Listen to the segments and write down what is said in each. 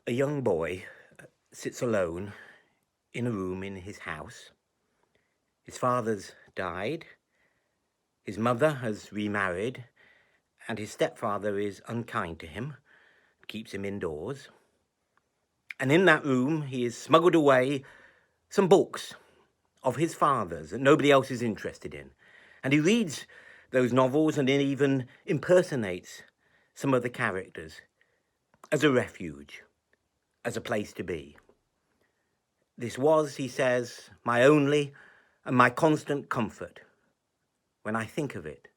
A young boy sits alone in a room in his house. His father's died, his mother has remarried, and his stepfather is unkind to him, keeps him indoors. And in that room, he has smuggled away some books of his father's that nobody else is interested in. And he reads those novels and then even impersonates some of the characters as a refuge, as a place to be. This was, he says, my only and my constant comfort. When I think of it,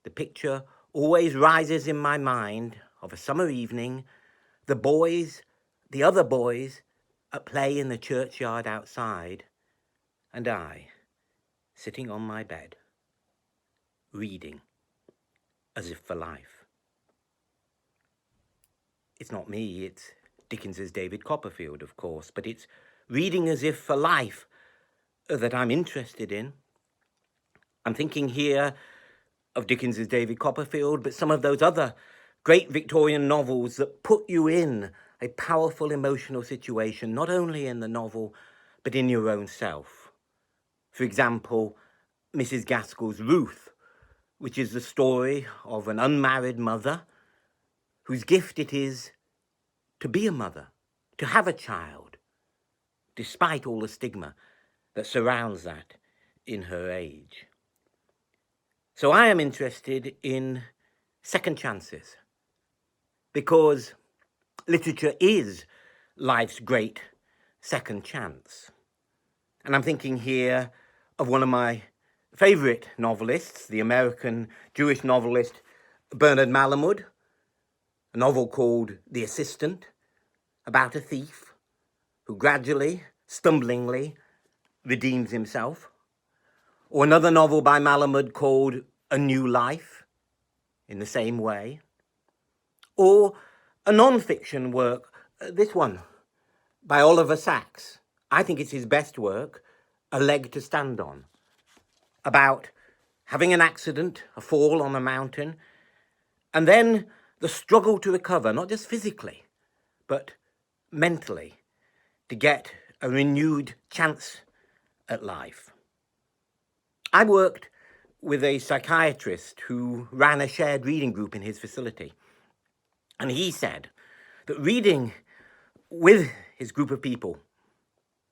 the picture always rises in my mind of a summer evening, the other boys at play in the churchyard outside, and I, sitting on my bed, reading as if for life. It's not me, it's Dickens's David Copperfield, of course, but it's reading as if for life that I'm interested in. I'm thinking here of Dickens's David Copperfield, but some of those other great Victorian novels that put you in a powerful emotional situation, not only in the novel, but in your own self. For example, Mrs. Gaskell's Ruth, which is the story of an unmarried mother whose gift it is to be a mother, to have a child, despite all the stigma that surrounds that in her age. So I am interested in second chances, because literature is life's great second chance. And I'm thinking here of one of my favourite novelists, the American Jewish novelist Bernard Malamud, a novel called The Assistant, about a thief who gradually, stumblingly, redeems himself. Or another novel by Malamud called A New Life, in the same way. Or a non-fiction work, this one, by Oliver Sacks. I think it's his best work, A Leg to Stand On, about having an accident, a fall on a mountain, and then the struggle to recover, not just physically, but mentally, to get a renewed chance at life. I worked with a psychiatrist who ran a shared reading group in his facility. And he said that reading with his group of people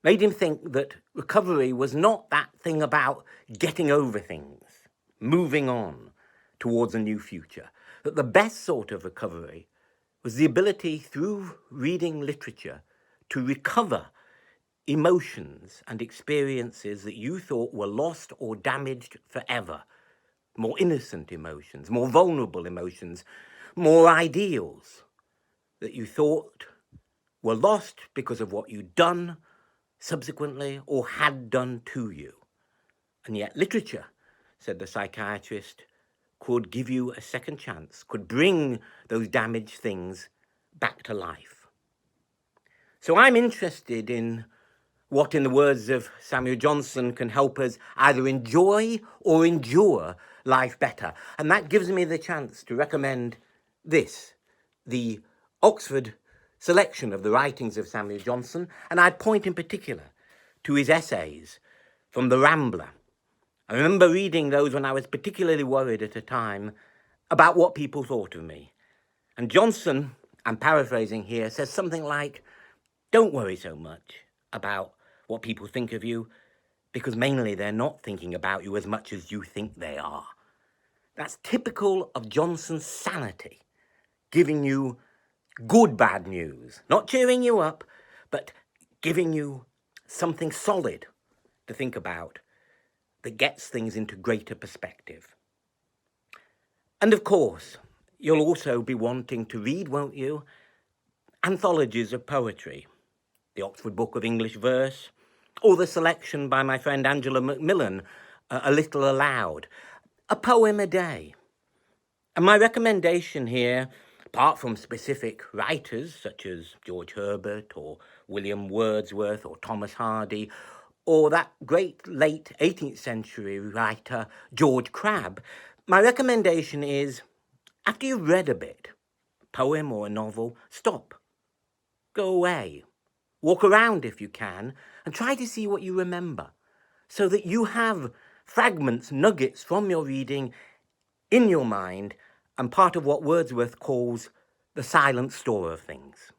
made him think that recovery was not that thing about getting over things, moving on towards a new future. That the best sort of recovery was the ability through reading literature to recover emotions and experiences that you thought were lost or damaged forever. More innocent emotions, more vulnerable emotions, more ideals that you thought were lost because of what you'd done subsequently or had done to you. And yet literature, said the psychiatrist, could give you a second chance, could bring those damaged things back to life. So I'm interested in what, in the words of Samuel Johnson, can help us either enjoy or endure life better. And that gives me the chance to recommend this, the Oxford selection of the writings of Samuel Johnson, and I'd point in particular to his essays from The Rambler. I remember reading those when I was particularly worried at a time about what people thought of me. And Johnson, I'm paraphrasing here, says something like, don't worry so much about what people think of you, because mainly they're not thinking about you as much as you think they are. That's typical of Johnson's sanity, giving you good bad news, not cheering you up, but giving you something solid to think about that gets things into greater perspective. And of course, you'll also be wanting to read, won't you, anthologies of poetry, the Oxford Book of English Verse, or the selection by my friend Angela Macmillan, A Little Aloud, a poem a day. And my recommendation here, apart from specific writers such as George Herbert or William Wordsworth or Thomas Hardy, or that great late 18th century writer George Crabbe, my recommendation is, after you've read a bit, a poem or a novel, stop go away. Walk around if you can, and try to see what you remember, so that you have fragments, nuggets from your reading in your mind, and part of what Wordsworth calls the silent store of things.